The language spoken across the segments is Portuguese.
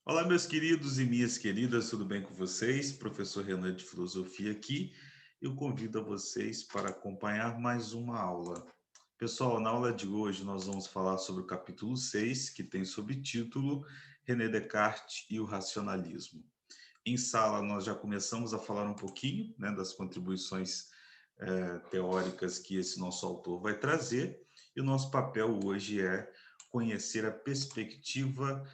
Olá, meus queridos e minhas queridas, tudo bem com vocês? Professor Renan de Filosofia aqui. Eu convido a vocês para acompanhar mais uma aula. Pessoal, na aula de hoje nós vamos falar sobre o capítulo 6, que tem subtítulo René Descartes e o Racionalismo. Em sala nós já começamos a falar um pouquinho, né, das contribuições teóricas que esse nosso autor vai trazer, e o nosso papel hoje é conhecer a perspectiva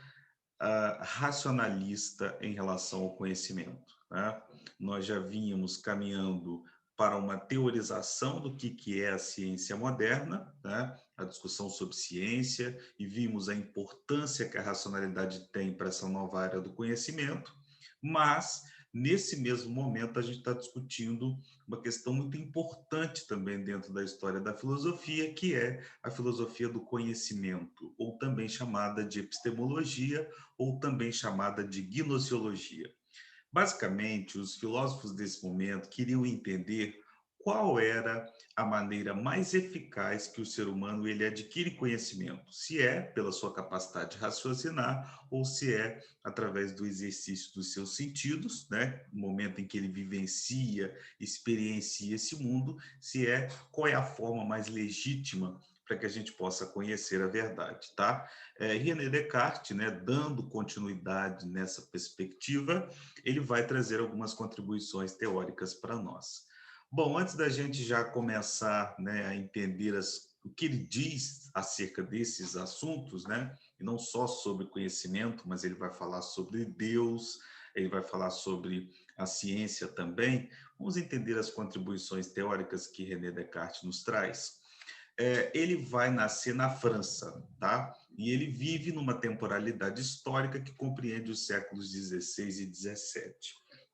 racionalista em relação ao conhecimento, né? Nós já vínhamos caminhando para uma teorização do que é a ciência moderna, né? A discussão sobre ciência, e vimos a importância que a racionalidade tem para essa nova área do conhecimento, mas nesse mesmo momento a gente está discutindo uma questão muito importante também dentro da história da filosofia, que é a filosofia do conhecimento, ou também chamada de epistemologia, ou também chamada de gnoseologia. Basicamente, os filósofos desse momento queriam entender qual era a maneira mais eficaz que o ser humano ele adquire conhecimento, se é pela sua capacidade de raciocinar ou se é através do exercício dos seus sentidos, né? No momento em que ele vivencia, experiencia esse mundo, se é qual é a forma mais legítima para que a gente possa conhecer a verdade, tá? René Descartes, né, dando continuidade nessa perspectiva, ele vai trazer algumas contribuições teóricas para nós. Bom, antes da gente já começar, né, a entender o que ele diz acerca desses assuntos, né, e não só sobre conhecimento, mas ele vai falar sobre Deus, ele vai falar sobre a ciência também, vamos entender as contribuições teóricas que René Descartes nos traz. Ele vai nascer na França, tá? E ele vive numa temporalidade histórica que compreende os séculos 16 e 17.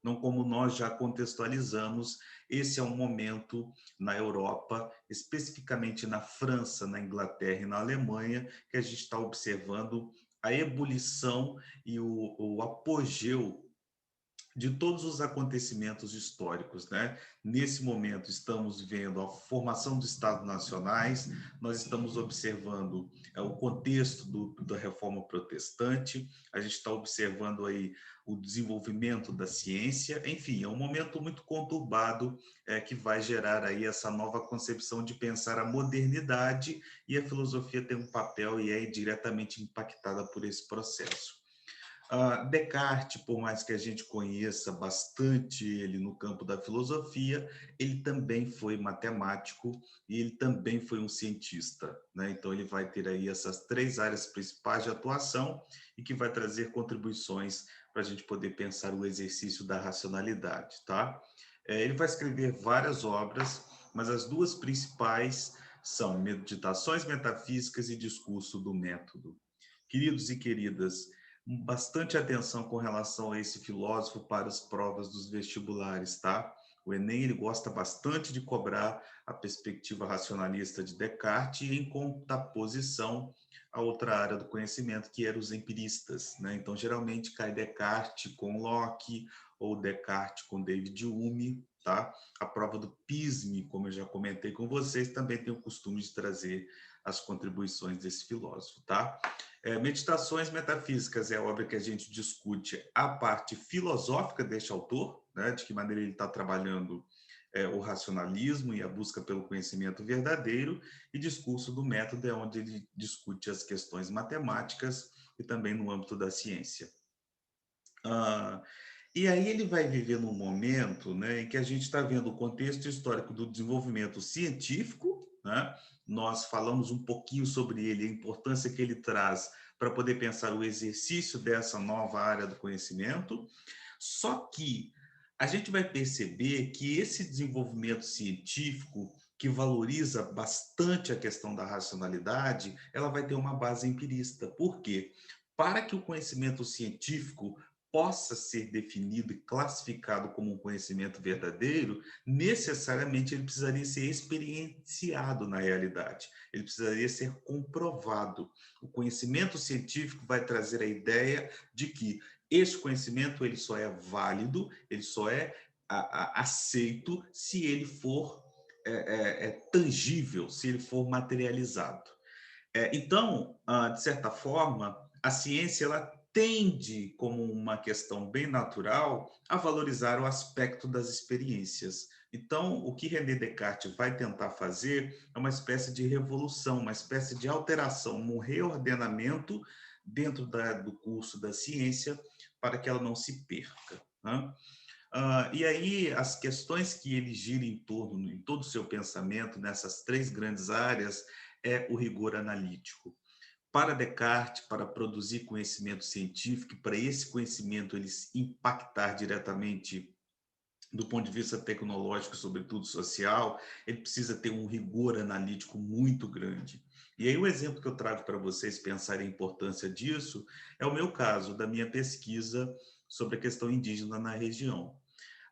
Não como nós já contextualizamos, esse é um momento na Europa, especificamente na França, na Inglaterra e na Alemanha, que a gente está observando a ebulição e o apogeu de todos os acontecimentos históricos, né? Nesse momento estamos vendo a formação dos Estados nacionais, nós estamos observando o contexto da Reforma Protestante, a gente está observando aí o desenvolvimento da ciência, enfim, é um momento muito conturbado que vai gerar aí essa nova concepção de pensar a modernidade, e a filosofia tem um papel e é diretamente impactada por esse processo. Descartes, por mais que a gente conheça bastante ele no campo da filosofia, ele também foi matemático e ele também foi um cientista, né? Então ele vai ter aí essas três áreas principais de atuação e que vai trazer contribuições para a gente poder pensar o exercício da racionalidade, tá? Ele vai escrever várias obras, mas as duas principais são Meditações Metafísicas e Discurso do Método. Queridos e queridas, bastante atenção com relação a esse filósofo para as provas dos vestibulares, tá? O Enem ele gosta bastante de cobrar a perspectiva racionalista de Descartes em contraposição a outra área do conhecimento, que eram os empiristas, né? Então, geralmente cai Descartes com Locke ou Descartes com David Hume, tá? A prova do PISME, como eu já comentei com vocês, também tem o costume de trazer as contribuições desse filósofo, tá? Meditações Metafísicas é a obra que a gente discute a parte filosófica deste autor, né, de que maneira ele está trabalhando o racionalismo e a busca pelo conhecimento verdadeiro, e Discurso do Método é onde ele discute as questões matemáticas e também no âmbito da ciência. E aí ele vai viver num momento, né, em que a gente está vendo o contexto histórico do desenvolvimento científico, né? Nós falamos um pouquinho sobre ele, a importância que ele traz para poder pensar o exercício dessa nova área do conhecimento. Só que a gente vai perceber que esse desenvolvimento científico, que valoriza bastante a questão da racionalidade, ela vai ter uma base empirista. Por quê? Para que o conhecimento científico possa ser definido e classificado como um conhecimento verdadeiro, necessariamente ele precisaria ser experienciado na realidade, ele precisaria ser comprovado. O conhecimento científico vai trazer a ideia de que esse conhecimento ele só é válido, ele só é aceito se ele for tangível, se ele for materializado. Então, de certa forma, a ciência ela tende, como uma questão bem natural, a valorizar o aspecto das experiências. Então, o que René Descartes vai tentar fazer é uma espécie de revolução, uma espécie de alteração, um reordenamento dentro do curso da ciência para que ela não se perca, né? E aí, as questões que ele gira em torno, em todo o seu pensamento, nessas três grandes áreas, é o rigor analítico. Para Descartes, para produzir conhecimento científico, para esse conhecimento ele impactar diretamente do ponto de vista tecnológico, sobretudo social, ele precisa ter um rigor analítico muito grande. E aí o exemplo que eu trago para vocês pensarem a importância disso é o meu caso, da minha pesquisa sobre a questão indígena na região.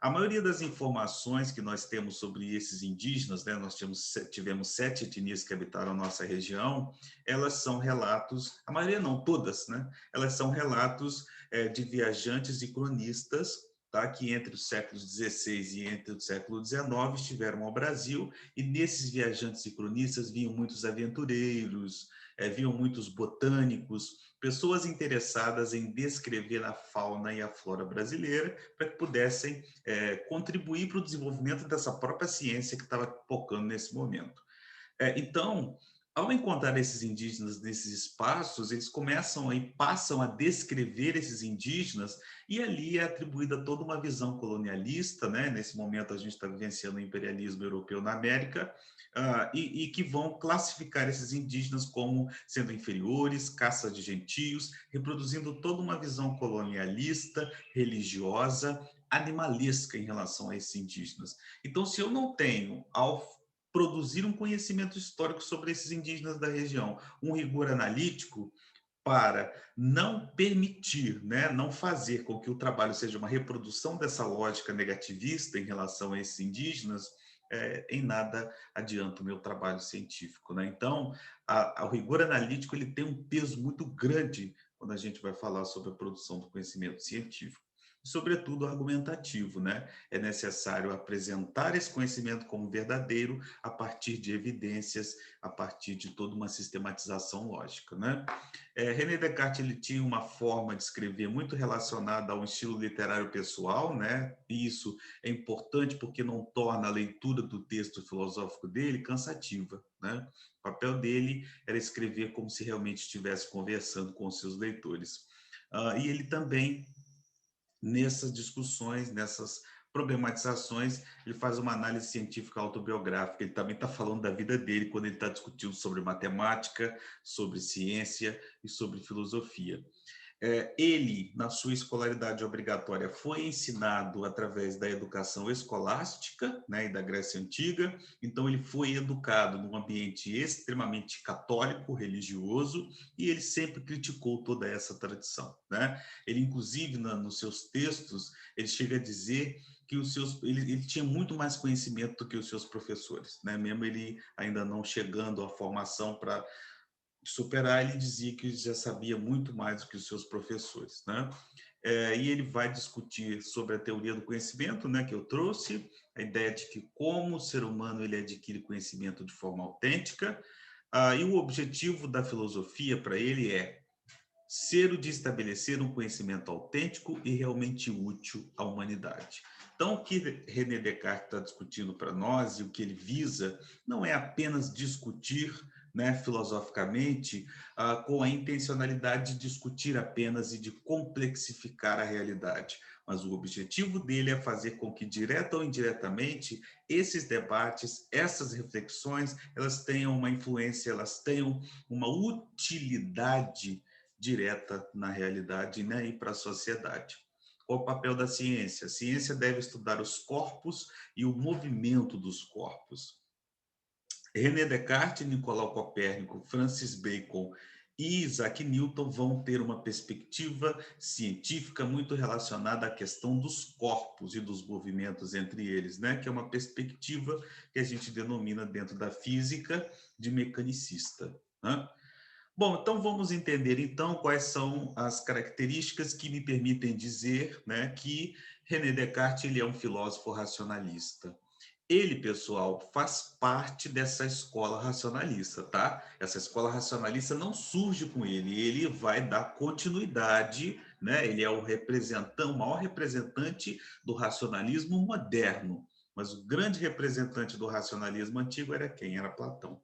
A maioria das informações que nós temos sobre esses indígenas, né, nós tivemos 7 etnias que habitaram a nossa região, elas são relatos, a maioria não, todas, né, elas são relatos de viajantes e cronistas, tá, que entre os séculos XVI e entre o século XIX estiveram ao Brasil, e nesses viajantes e cronistas vinham muitos aventureiros, vinham muitos botânicos, pessoas interessadas em descrever a fauna e a flora brasileira para que pudessem contribuir para o desenvolvimento dessa própria ciência que estava focando nesse momento. Então, ao encontrar esses indígenas nesses espaços, eles começam e passam a descrever esses indígenas, e ali é atribuída toda uma visão colonialista, né? Nesse momento a gente está vivenciando o imperialismo europeu na América, e que vão classificar esses indígenas como sendo inferiores, caça de gentios, reproduzindo toda uma visão colonialista, religiosa, animalesca em relação a esses indígenas. Então, se eu não tenho, ao produzir um conhecimento histórico sobre esses indígenas da região, um rigor analítico para não permitir, né, não fazer com que o trabalho seja uma reprodução dessa lógica negativista em relação a esses indígenas, em nada adianta o meu trabalho científico, né? Então, o rigor analítico ele tem um peso muito grande quando a gente vai falar sobre a produção do conhecimento científico. Sobretudo argumentativo, né? É necessário apresentar esse conhecimento como verdadeiro a partir de evidências, a partir de toda uma sistematização lógica, né? René Descartes ele tinha uma forma de escrever muito relacionada a um estilo literário pessoal, né? E isso é importante porque não torna a leitura do texto filosófico dele cansativa, né? O papel dele era escrever como se realmente estivesse conversando com os seus leitores. E ele também nessas discussões, nessas problematizações, ele faz uma análise científica autobiográfica. Ele também está falando da vida dele quando ele está discutindo sobre matemática, sobre ciência e sobre filosofia. Ele, na sua escolaridade obrigatória, foi ensinado através da educação escolástica, né, e da Grécia Antiga. Então, ele foi educado num ambiente extremamente católico, religioso, e ele sempre criticou toda essa tradição, né? Ele, inclusive, nos seus textos, ele chega a dizer que ele tinha muito mais conhecimento do que os seus professores, né? Mesmo ele ainda não chegando à formação para superar, ele dizia que já sabia muito mais do que os seus professores, né? E ele vai discutir sobre a teoria do conhecimento, né, que eu trouxe, a ideia de que como o ser humano ele adquire conhecimento de forma autêntica, e o objetivo da filosofia para ele é ser o de estabelecer um conhecimento autêntico e realmente útil à humanidade. Então, o que René Descartes está discutindo para nós e o que ele visa não é apenas discutir, né, filosoficamente, com a intencionalidade de discutir apenas e de complexificar a realidade, mas o objetivo dele é fazer com que, direta ou indiretamente, esses debates, essas reflexões, elas tenham uma influência, elas tenham uma utilidade direta na realidade, né, e para a sociedade. Qual o papel da ciência? A ciência deve estudar os corpos e o movimento dos corpos. René Descartes, Nicolau Copérnico, Francis Bacon e Isaac Newton vão ter uma perspectiva científica muito relacionada à questão dos corpos e dos movimentos entre eles, né? Que é uma perspectiva que a gente denomina dentro da física de mecanicista, né? Bom, então vamos entender então quais são as características que me permitem dizer, né, que René Descartes ele é um filósofo racionalista. Ele, pessoal, faz parte dessa escola racionalista, tá? Essa escola racionalista não surge com ele vai dar continuidade, né? Ele é o maior representante do racionalismo moderno. Mas o grande representante do racionalismo antigo era quem? Era Platão.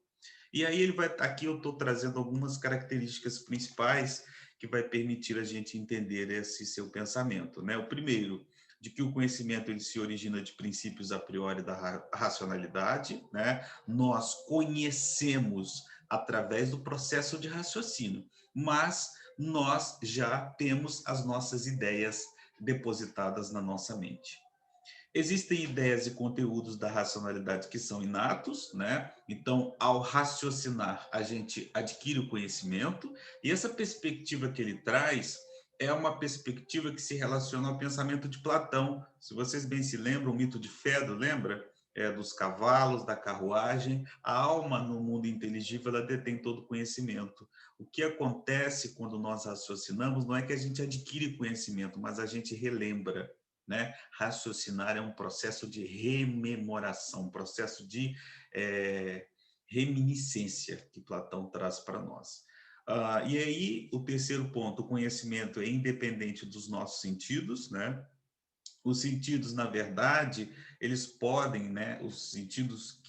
E aí ele vai, aqui eu estou trazendo algumas características principais que vai permitir a gente entender esse seu pensamento, né? O primeiro, de que o conhecimento ele se origina de princípios a priori da racionalidade, né? Nós conhecemos através do processo de raciocínio, mas nós já temos as nossas ideias depositadas na nossa mente. Existem ideias e conteúdos da racionalidade que são inatos, né? Então, ao raciocinar, a gente adquire o conhecimento, e essa perspectiva que ele traz é uma perspectiva que se relaciona ao pensamento de Platão. Se vocês bem se lembram, o mito de Fedro, lembra? É, dos cavalos, da carruagem. A alma no mundo inteligível, ela detém todo o conhecimento. O que acontece quando nós raciocinamos não é que a gente adquire conhecimento, mas a gente relembra, né? Raciocinar é um processo de rememoração, um processo de reminiscência que Platão traz para nós. E aí, o terceiro ponto, o conhecimento é independente dos nossos sentidos, né? Os sentidos, na verdade, eles podem, né? Os sentidos,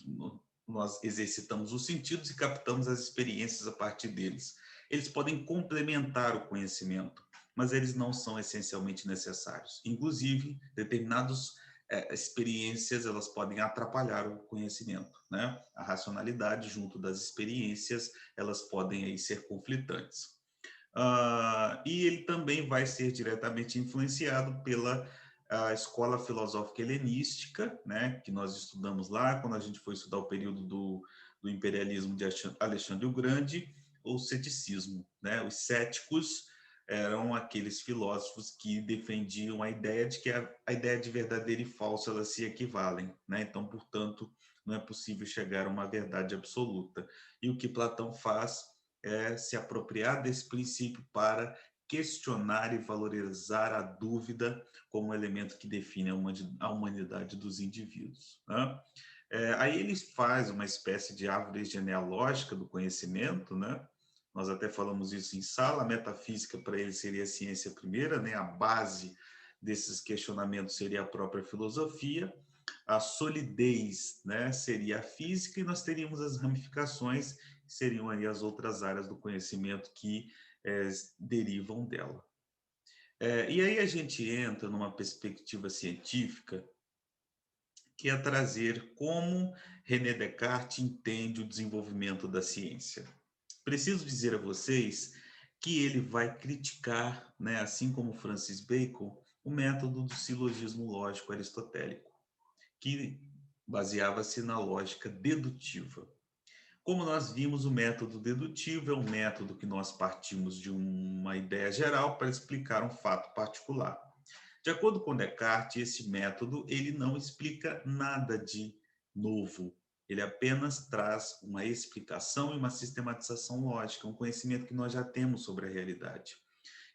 nós exercitamos os sentidos e captamos as experiências a partir deles. Eles podem complementar o conhecimento, mas eles não são essencialmente necessários. Inclusive, determinadas experiências, elas podem atrapalhar o conhecimento, né? A racionalidade junto das experiências, elas podem aí ser conflitantes. E ele também vai ser diretamente influenciado pela escola filosófica helenística, né, que nós estudamos lá, quando a gente foi estudar o período do imperialismo de Alexandre o Grande, o ceticismo, né? Os céticos eram aqueles filósofos que defendiam a ideia de que a ideia de verdadeiro e falso, elas se equivalem, né? Então, portanto, não é possível chegar a uma verdade absoluta. E o que Platão faz é se apropriar desse princípio para questionar e valorizar a dúvida como elemento que define a humanidade dos indivíduos, né? Aí ele faz uma espécie de árvore genealógica do conhecimento, né? Nós até falamos isso em sala. A metafísica para ele seria a ciência primeira, né? A base desses questionamentos seria a própria filosofia. A solidez, né, seria a física, e nós teríamos as ramificações, que seriam aí as outras áreas do conhecimento que derivam dela. E aí a gente entra numa perspectiva científica, que é trazer como René Descartes entende o desenvolvimento da ciência. Preciso dizer a vocês que ele vai criticar, né, assim como Francis Bacon, o método do silogismo lógico aristotélico, que baseava-se na lógica dedutiva. Como nós vimos, o método dedutivo é um método que nós partimos de uma ideia geral para explicar um fato particular. De acordo com Descartes, esse método ele não explica nada de novo. Ele apenas traz uma explicação e uma sistematização lógica, um conhecimento que nós já temos sobre a realidade.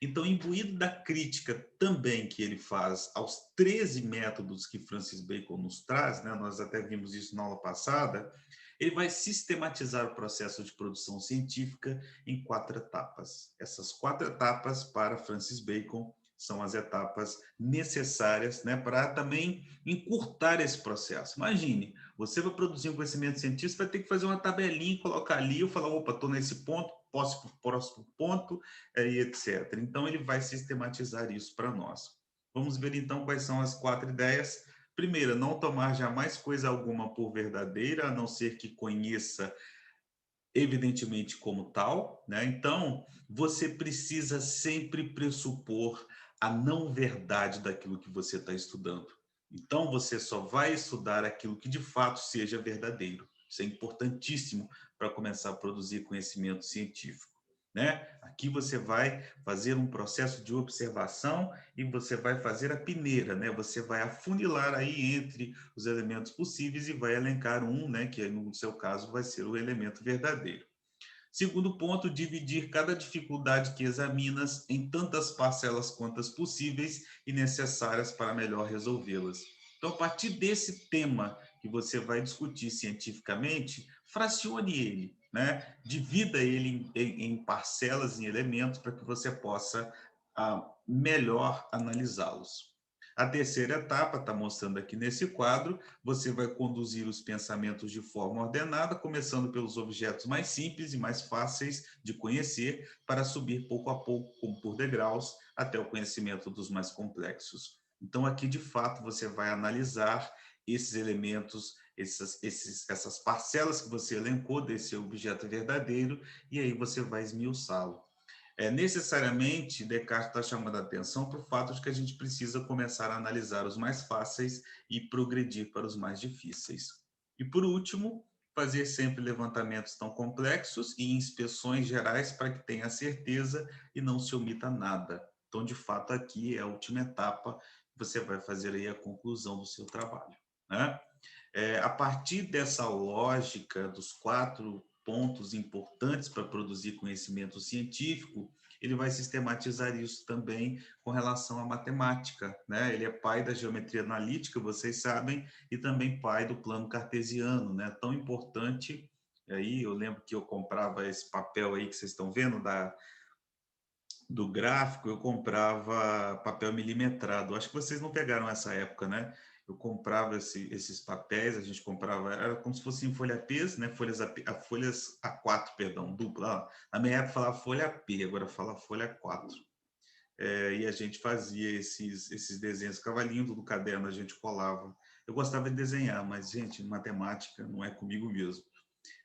Então, imbuído da crítica também que ele faz aos 13 métodos que Francis Bacon nos traz, né? Nós até vimos isso na aula passada, ele vai sistematizar o processo de produção científica em 4 etapas. Essas 4 etapas, para Francis Bacon, são as etapas necessárias, né, para também encurtar esse processo. Imagine, você vai produzir um conhecimento científico, vai ter que fazer uma tabelinha, colocar ali, eu falar, opa, estou nesse ponto, posso ir para o próximo ponto, e etc. Então, ele vai sistematizar isso para nós. Vamos ver, então, quais são as 4 ideias. Primeira, não tomar jamais coisa alguma por verdadeira, a não ser que conheça evidentemente como tal, né? Então, você precisa sempre pressupor a não verdade daquilo que você está estudando. Então, você só vai estudar aquilo que de fato seja verdadeiro. Isso é importantíssimo para começar a produzir conhecimento científico, né? Aqui você vai fazer um processo de observação e você vai fazer a peneira, né? Você vai afunilar aí entre os elementos possíveis e vai elencar um, né? Que no seu caso vai ser o elemento verdadeiro. Segundo ponto, dividir cada dificuldade que examinas em tantas parcelas quantas possíveis e necessárias para melhor resolvê-las. Então, a partir desse tema que você vai discutir cientificamente, fracione ele, né? Divida ele em parcelas, em elementos, para que você possa melhor analisá-los. A terceira etapa, está mostrando aqui nesse quadro, você vai conduzir os pensamentos de forma ordenada, começando pelos objetos mais simples e mais fáceis de conhecer, para subir pouco a pouco, como por degraus, até o conhecimento dos mais complexos. Então, aqui, de fato, você vai analisar esses elementos, essas parcelas que você elencou desse objeto verdadeiro, e aí você vai esmiuçá-lo. Necessariamente, Descartes está chamando a atenção para o fato de que a gente precisa começar a analisar os mais fáceis e progredir para os mais difíceis. E, por último, fazer sempre levantamentos tão complexos e inspeções gerais para que tenha certeza e não se omita nada. Então, de fato, aqui é a última etapa, você vai fazer aí a conclusão do seu trabalho, né? A partir dessa lógica dos 4 pontos importantes para produzir conhecimento científico, ele vai sistematizar isso também com relação à matemática, né? Ele é pai da geometria analítica, vocês sabem, e também pai do plano cartesiano, né? Tão importante. Aí eu lembro que eu comprava esse papel aí que vocês estão vendo do gráfico, eu comprava papel milimetrado. Acho que vocês não pegaram essa época, né? Eu comprava esses papéis, a gente comprava, era como se fossem folha P, né? Folhas A4, perdão, dupla. Na minha época falava folha P, agora fala folha 4. E a gente fazia esses desenhos, cavalinho do caderno, a gente colava. Eu gostava de desenhar, mas, gente, matemática não é comigo mesmo.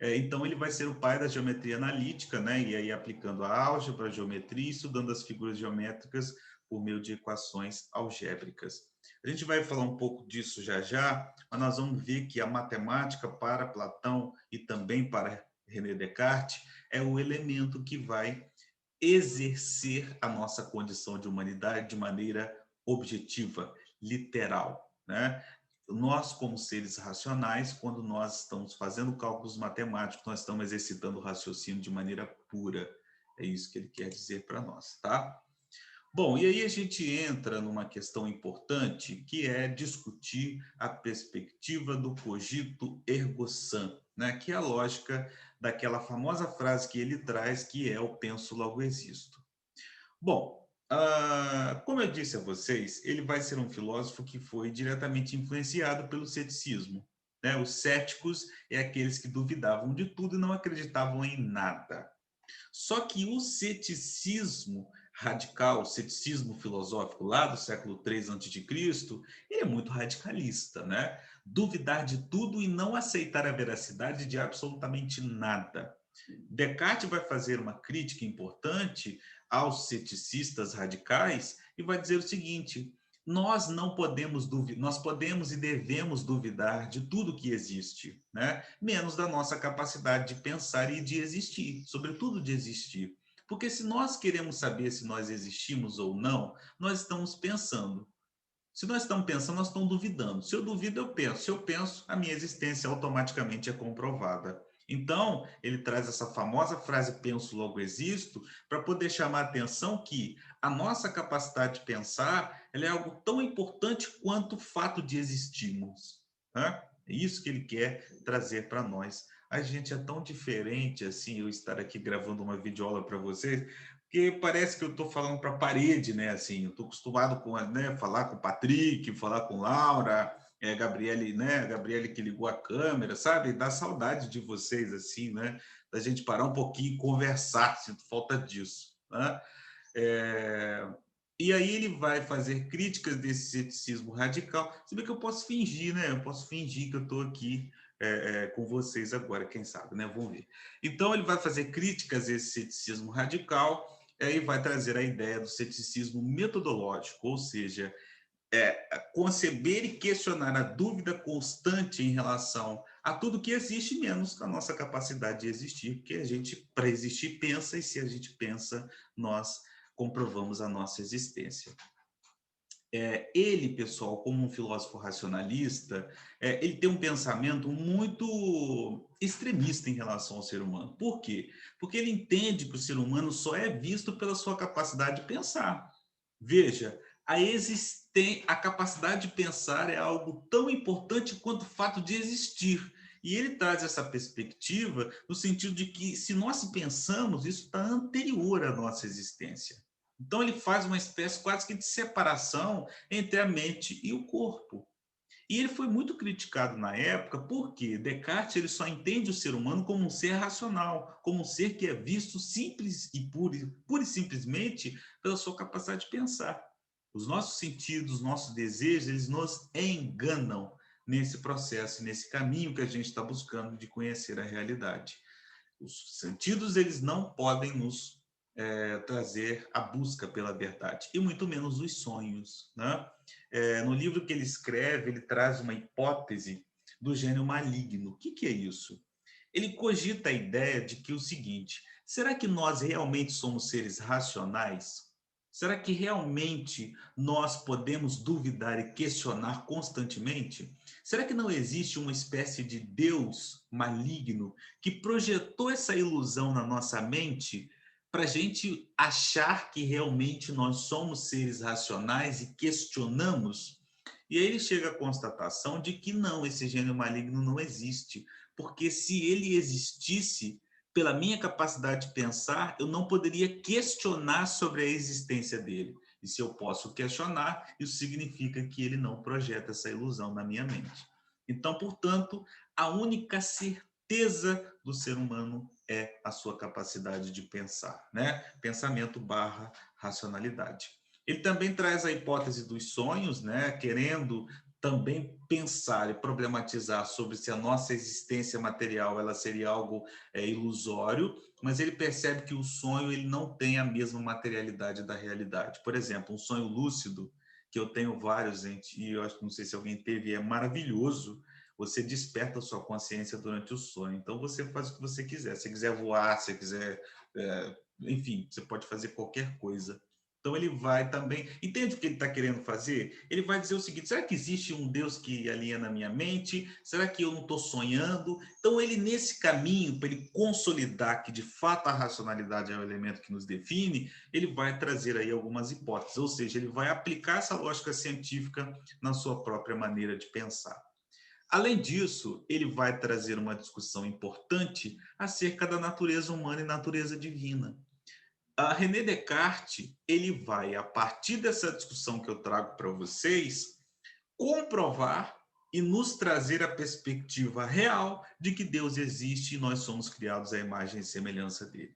Então, ele vai ser o pai da geometria analítica, né? E aí aplicando a álgebra, a geometria, estudando as figuras geométricas por meio de equações algébricas. A gente vai falar um pouco disso já já, mas nós vamos ver que a matemática para Platão e também para René Descartes é o elemento que vai exercer a nossa condição de humanidade de maneira objetiva, literal, né? Nós, como seres racionais, quando nós estamos fazendo cálculos matemáticos, nós estamos exercitando o raciocínio de maneira pura. É isso que ele quer dizer para nós, tá? Bom, e aí a gente entra numa questão importante, que é discutir a perspectiva do cogito ergo sum, né? Que é a lógica daquela famosa frase que ele traz, que é o penso logo existo. Bom, como eu disse a vocês, ele vai ser um filósofo que foi diretamente influenciado pelo ceticismo, né? Os céticos é aqueles que duvidavam de tudo e não acreditavam em nada. Só que o ceticismo radical, o ceticismo filosófico lá do século III a.C., ele é muito radicalista, né? Duvidar de tudo e não aceitar a veracidade de absolutamente nada. Descartes vai fazer uma crítica importante aos ceticistas radicais e vai dizer o seguinte: nós não podemos duvidar, nós podemos e devemos duvidar de tudo que existe, né? Menos da nossa capacidade de pensar e de existir, sobretudo de existir. Porque se nós queremos saber se nós existimos ou não, nós estamos pensando. Se nós estamos pensando, nós estamos duvidando. Se eu duvido, eu penso. Se eu penso, a minha existência automaticamente é comprovada. Então, ele traz essa famosa frase penso, logo existo, para poder chamar a atenção que a nossa capacidade de pensar ela é algo tão importante quanto o fato de existirmos. Né? É isso que ele quer trazer para nós. A gente é tão diferente assim, eu estar aqui gravando uma videoaula para vocês, porque parece que eu estou falando para a parede, né? Assim, eu estou acostumado com, né, falar com o Patrick, falar com Laura, Gabriele, né? Gabriele que ligou a câmera, sabe? Dá saudade de vocês, assim, né? Da gente parar um pouquinho e conversar, sinto falta disso, né? E aí ele vai fazer críticas desse ceticismo radical. Se bem que eu posso fingir, né? Eu posso fingir que eu estou aqui com vocês agora, quem sabe, né? Vamos ver. Então ele vai fazer críticas a esse ceticismo radical e vai trazer a ideia do ceticismo metodológico, ou seja, conceber e questionar a dúvida constante em relação a tudo que existe, menos a nossa capacidade de existir, porque a gente, para existir, pensa, e se a gente pensa, nós comprovamos a nossa existência. Ele, pessoal, como um filósofo racionalista, ele tem um pensamento muito extremista em relação ao ser humano. Por quê? Porque ele entende que o ser humano só é visto pela sua capacidade de pensar. Veja, a capacidade de pensar é algo tão importante quanto o fato de existir. E ele traz essa perspectiva no sentido de que, se nós pensamos, isso está anterior à nossa existência. Então, ele faz uma espécie quase que de separação entre a mente e o corpo. E ele foi muito criticado na época porque Descartes ele só entende o ser humano como um ser racional, como um ser que é visto simples e pura e simplesmente pela sua capacidade de pensar. Os nossos sentidos, os nossos desejos, eles nos enganam nesse processo, nesse caminho que a gente está buscando de conhecer a realidade. Os sentidos, eles não podem nos trazer a busca pela verdade, e muito menos os sonhos, né? No livro que ele escreve, ele traz uma hipótese do gênio maligno. O que é isso? Ele cogita a ideia de que o seguinte: será que nós realmente somos seres racionais? Será que realmente nós podemos duvidar e questionar constantemente? Será que não existe uma espécie de Deus maligno que projetou essa ilusão na nossa mente para a gente achar que realmente nós somos seres racionais e questionamos? E aí ele chega à constatação de que não, esse gênio maligno não existe, porque se ele existisse, pela minha capacidade de pensar, eu não poderia questionar sobre a existência dele. E se eu posso questionar, isso significa que ele não projeta essa ilusão na minha mente. Então, portanto, a única certeza do ser humano é a sua capacidade de pensar, né? Pensamento barra racionalidade. Ele também traz a hipótese dos sonhos, né? Querendo também pensar e problematizar sobre se a nossa existência material ela seria algo ilusório, mas ele percebe que o sonho ele não tem a mesma materialidade da realidade. Por exemplo, um sonho lúcido, que eu tenho vários, gente, e eu acho que não sei se alguém teve, é maravilhoso. Você desperta a sua consciência durante o sonho. Então você faz o que você quiser. Se quiser voar, se quiser, enfim, você pode fazer qualquer coisa. Então ele vai também, entende o que ele está querendo fazer? Ele vai dizer o seguinte: será que existe um Deus que alinha na minha mente? Será que eu não estou sonhando? Então ele, nesse caminho, para ele consolidar que de fato a racionalidade é o elemento que nos define, ele vai trazer aí algumas hipóteses, ou seja, ele vai aplicar essa lógica científica na sua própria maneira de pensar. Além disso, ele vai trazer uma discussão importante acerca da natureza humana e natureza divina. A René Descartes, ele vai, a partir dessa discussão que eu trago para vocês, comprovar e nos trazer a perspectiva real de que Deus existe e nós somos criados à imagem e semelhança dele.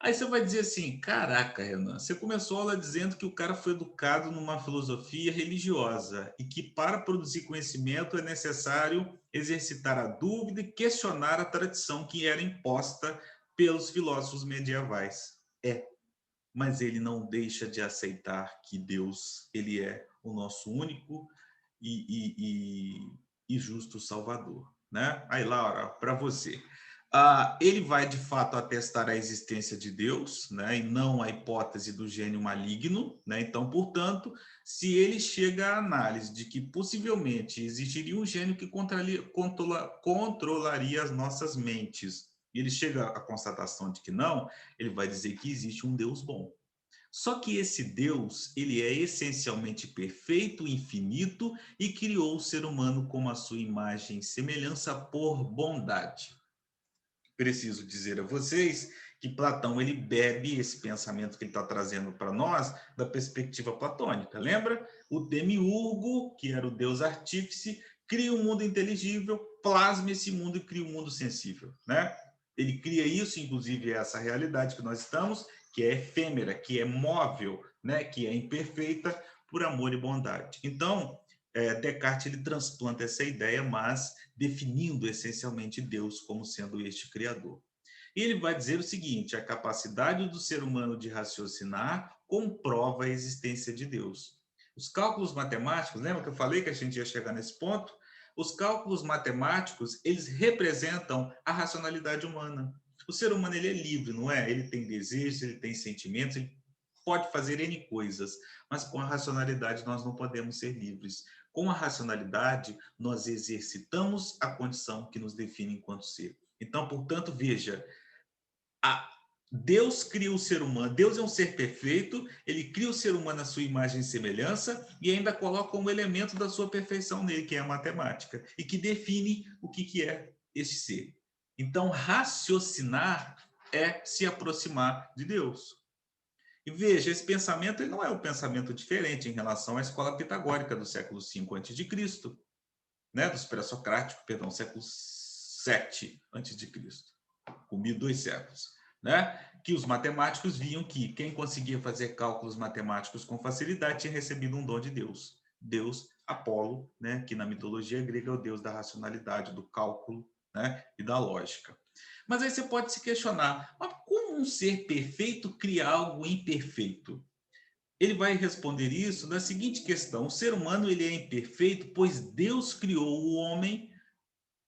Aí você vai dizer assim: caraca, Renan, você começou a aula dizendo que o cara foi educado numa filosofia religiosa e que para produzir conhecimento é necessário exercitar a dúvida e questionar a tradição que era imposta pelos filósofos medievais. Mas ele não deixa de aceitar que Deus ele é o nosso único e justo Salvador, né? Aí, Laura, para você. Ele vai, de fato, atestar a existência de Deus, né, e não a hipótese do gênio maligno. Né? Então, portanto, se ele chega à análise de que possivelmente existiria um gênio que controlaria as nossas mentes, e ele chega à constatação de que não, ele vai dizer que existe um Deus bom. Só que esse Deus, ele é essencialmente perfeito, infinito e criou o ser humano como a sua imagem e semelhança por bondade. Preciso dizer a vocês que Platão ele bebe esse pensamento que ele está trazendo para nós da perspectiva platônica. Lembra? O demiurgo, que era o deus artífice, cria um mundo inteligível, plasma esse mundo e cria um mundo sensível, né? Ele cria isso, inclusive essa realidade que nós estamos, que é efêmera, que é móvel, né? Que é imperfeita, por amor e bondade. Então, Descartes ele transplanta essa ideia, mas definindo essencialmente Deus como sendo este criador. E ele vai dizer o seguinte: a capacidade do ser humano de raciocinar comprova a existência de Deus. Os cálculos matemáticos, lembra que eu falei que a gente ia chegar nesse ponto? Os cálculos matemáticos, eles representam a racionalidade humana. O ser humano ele é livre, não é? Ele tem desejos, ele tem sentimentos, ele pode fazer N coisas, mas com a racionalidade nós não podemos ser livres. Com a racionalidade, nós exercitamos a condição que nos define enquanto ser. Então, portanto, veja, a, Deus cria o ser humano, Deus é um ser perfeito, ele cria o ser humano à sua imagem e semelhança e ainda coloca um elemento da sua perfeição nele, que é a matemática, e que define o que é este ser. Então, raciocinar é se aproximar de Deus. E veja, esse pensamento ele não é um pensamento diferente em relação à escola pitagórica do século V a.C., né? Dos pré-socráticos, perdão, século VII a.C., comido 2 séculos, né? Que os matemáticos viam que quem conseguia fazer cálculos matemáticos com facilidade tinha recebido um dom de Deus. Deus, Apolo, né? Que na mitologia grega é o deus da racionalidade, do cálculo, né? E da lógica. Mas aí você pode se questionar, mas como um ser perfeito cria algo imperfeito? Ele vai responder isso na seguinte questão: o ser humano ele é imperfeito, pois Deus criou o homem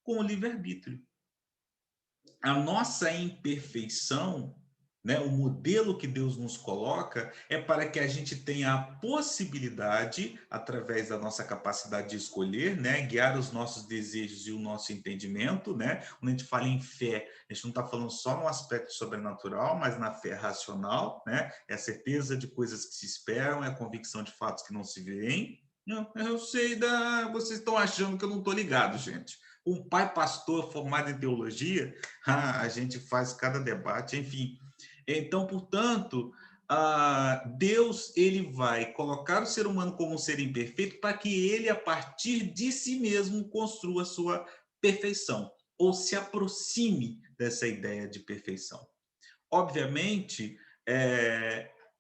com o livre-arbítrio. A nossa imperfeição, né, o modelo que Deus nos coloca é para que a gente tenha a possibilidade, através da nossa capacidade de escolher, né, guiar os nossos desejos e o nosso entendimento, né? Quando a gente fala em fé, a gente não está falando só no aspecto sobrenatural, mas na fé racional, né? É a certeza de coisas que se esperam, é a convicção de fatos que não se veem. Não, eu sei vocês estão achando que eu não estou ligado, gente. Um pai pastor formado em teologia, a gente faz cada debate, enfim. Então, portanto, Deus ele vai colocar o ser humano como um ser imperfeito para que ele, a partir de si mesmo, construa a sua perfeição, ou se aproxime dessa ideia de perfeição. Obviamente,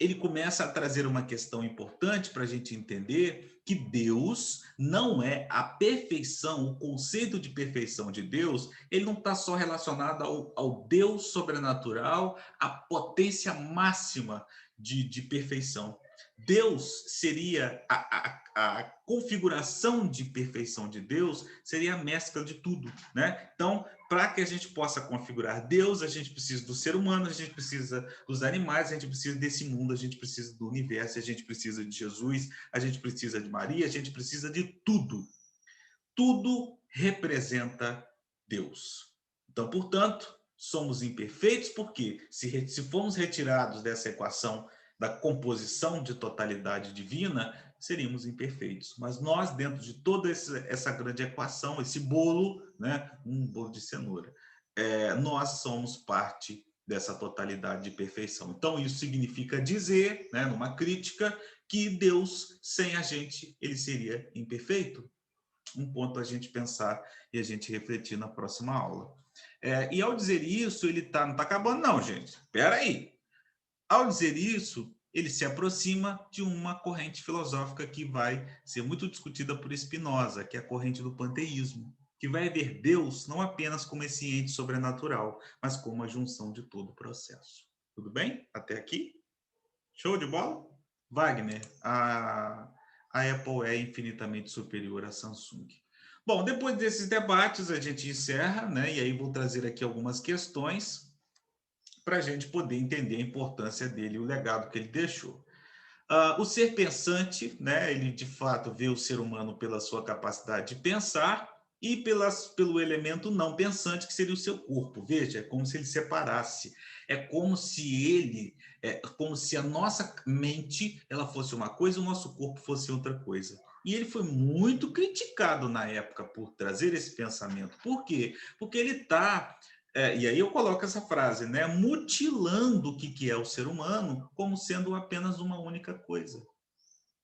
ele começa a trazer uma questão importante para a gente entender que Deus não é a perfeição, o conceito de perfeição de Deus, ele não está só relacionado ao Deus sobrenatural, à potência máxima de perfeição. Deus seria a configuração de perfeição de Deus, seria a mescla de tudo, né? Então, para que a gente possa configurar Deus, a gente precisa do ser humano, a gente precisa dos animais, a gente precisa desse mundo, a gente precisa do universo, a gente precisa de Jesus, a gente precisa de Maria, a gente precisa de tudo. Tudo representa Deus. Então, portanto, somos imperfeitos porque se formos retirados dessa equação da composição de totalidade divina, seríamos imperfeitos. Mas nós, dentro de toda essa grande equação, esse bolo, né, um bolo de cenoura, nós somos parte dessa totalidade de perfeição. Então, isso significa dizer, né, numa crítica, que Deus, sem a gente, ele seria imperfeito. Um ponto a gente pensar e a gente refletir na próxima aula. E ao dizer isso, ele não está acabando, não, gente. Espera aí. Ao dizer isso, ele se aproxima de uma corrente filosófica que vai ser muito discutida por Spinoza, que é a corrente do panteísmo, que vai ver Deus não apenas como esse ente sobrenatural, mas como a junção de todo o processo. Tudo bem? Até aqui? Show de bola? Wagner, a Apple é infinitamente superior à Samsung. Bom, depois desses debates a gente encerra, né? E aí vou trazer aqui algumas questões para a gente poder entender a importância dele e o legado que ele deixou. O ser pensante, né? Ele de fato vê o ser humano pela sua capacidade de pensar e pelo elemento não pensante, que seria o seu corpo. Veja, é como se ele separasse. Como se a nossa mente ela fosse uma coisa e o nosso corpo fosse outra coisa. E ele foi muito criticado na época por trazer esse pensamento. Por quê? Porque ele está e aí eu coloco essa frase, né? Mutilando o que é o ser humano como sendo apenas uma única coisa.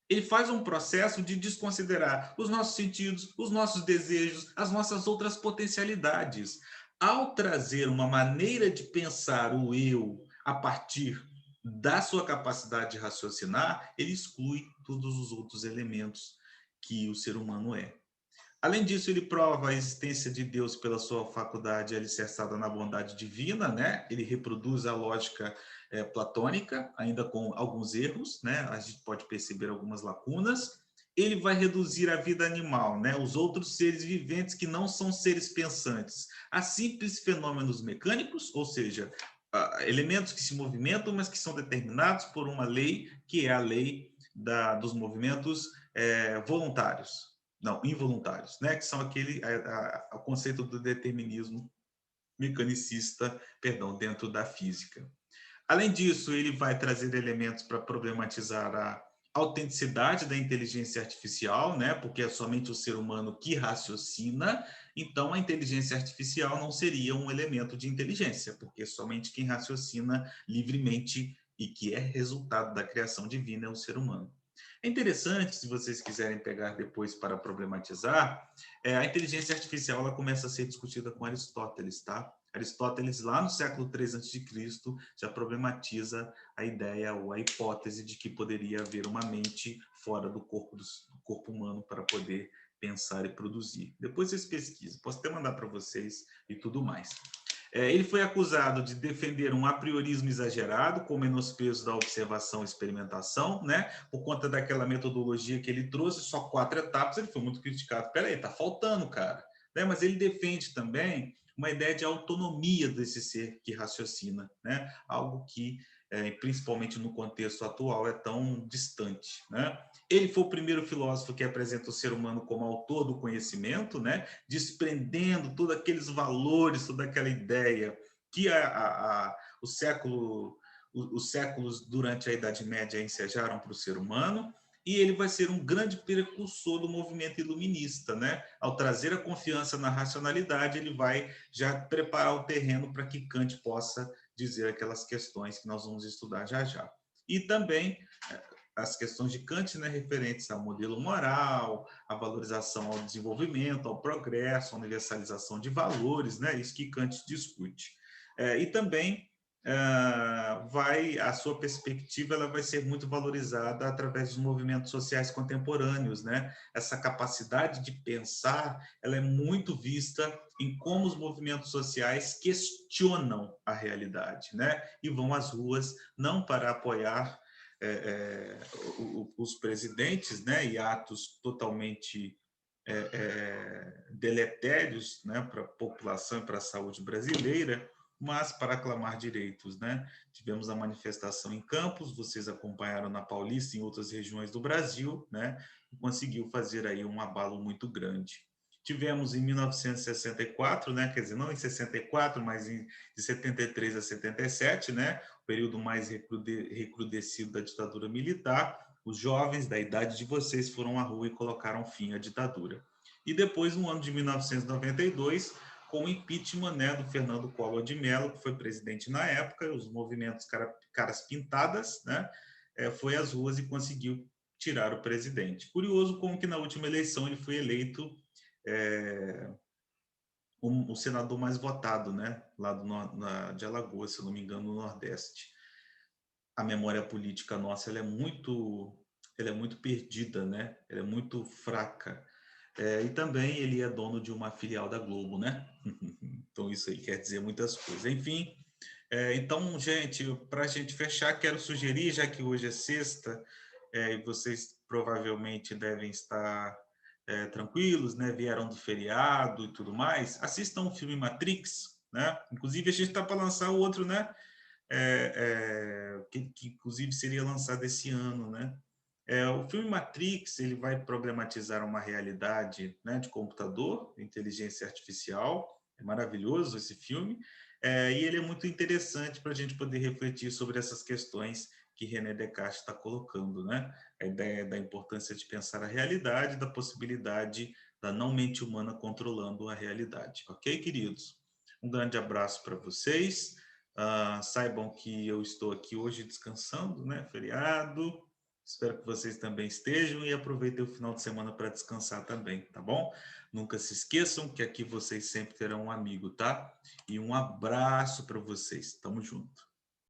Ele faz um processo de desconsiderar os nossos sentidos, os nossos desejos, as nossas outras potencialidades. Ao trazer uma maneira de pensar o eu a partir da sua capacidade de raciocinar, ele exclui todos os outros elementos que o ser humano é. Além disso, ele prova a existência de Deus pela sua faculdade alicerçada na bondade divina, né? Ele reproduz a lógica platônica, ainda com alguns erros, né? A gente pode perceber algumas lacunas. Ele vai reduzir a vida animal, né? Os outros seres viventes que não são seres pensantes, a simples fenômenos mecânicos, ou seja, elementos que se movimentam, mas que são determinados por uma lei, que é a lei dos movimentos voluntários. Não, involuntários, né? Que são o conceito do determinismo mecanicista, perdão, dentro da física. Além disso, ele vai trazer elementos para problematizar a autenticidade da inteligência artificial, né? Porque é somente o ser humano que raciocina, então a inteligência artificial não seria um elemento de inteligência, porque somente quem raciocina livremente e que é resultado da criação divina é o ser humano. É interessante, se vocês quiserem pegar depois para problematizar, a inteligência artificial ela começa a ser discutida com Aristóteles, tá? Aristóteles, lá no século III a.C., já problematiza a ideia ou a hipótese de que poderia haver uma mente fora do corpo humano para poder pensar e produzir. Depois vocês pesquisam, posso até mandar para vocês e tudo mais. Ele foi acusado de defender um apriorismo exagerado, com menosprezo da observação e experimentação, né? Por conta daquela metodologia que ele trouxe, só 4 etapas, ele foi muito criticado. Peraí, tá faltando, cara. Né? Mas ele defende também uma ideia de autonomia desse ser que raciocina, né? Algo que, principalmente no contexto atual, é tão distante, né? Ele foi o primeiro filósofo que apresenta o ser humano como autor do conhecimento, né? Desprendendo todos aqueles valores, toda aquela ideia que os séculos durante a Idade Média ensejaram para o ser humano, e ele vai ser um grande precursor do movimento iluminista, né? Ao trazer a confiança na racionalidade, ele vai já preparar o terreno para que Kant possa dizer aquelas questões que nós vamos estudar já já. E também as questões de Kant, né, referentes ao modelo moral, à valorização ao desenvolvimento, ao progresso, à universalização de valores, né, isso que Kant discute. E também a sua perspectiva ela vai ser muito valorizada através dos movimentos sociais contemporâneos, né? Essa capacidade de pensar, ela é muito vista em como os movimentos sociais questionam a realidade, né? E vão às ruas não para apoiar os presidentes, né? E atos totalmente deletérios, né? Para a população e para a saúde brasileira, mas para aclamar direitos, né? Tivemos a manifestação em Campos, vocês acompanharam na Paulista e em outras regiões do Brasil, né? E conseguiu fazer aí um abalo muito grande. Tivemos em 1964, né? Quer dizer, não em 64, mas de 73 a 77, né? O período mais recrudescido da ditadura militar. Os jovens da idade de vocês foram à rua e colocaram fim à ditadura. E depois, no ano de 1992, com o impeachment, né, do Fernando Collor de Mello, que foi presidente na época, os movimentos caras pintadas, né, foi às ruas e conseguiu tirar o presidente. Curioso como que na última eleição ele foi eleito o senador mais votado, né, lá de Alagoas, se eu não me engano, no Nordeste. A memória política nossa ela é muito perdida, né? Ela é muito fraca. E também ele é dono de uma filial da Globo, né? Então isso aí quer dizer muitas coisas. Enfim, então, gente, para a gente fechar, quero sugerir, já que hoje é sexta, e vocês provavelmente devem estar tranquilos, né? Vieram do feriado e tudo mais, assistam o filme Matrix, né? Inclusive, a gente está para lançar o outro, né? Que inclusive seria lançado esse ano, né? O filme Matrix ele vai problematizar uma realidade, né, de computador, inteligência artificial. É maravilhoso esse filme, e ele é muito interessante para a gente poder refletir sobre essas questões que René Descartes está colocando, né? A ideia da importância de pensar a realidade, da possibilidade da não mente humana controlando a realidade. Ok, queridos? Um grande abraço para vocês. Saibam que eu estou aqui hoje descansando, né? Feriado. Espero que vocês também estejam e aproveitem o final de semana para descansar também, tá bom? Nunca se esqueçam que aqui vocês sempre terão um amigo, tá? E um abraço para vocês. Tamo junto.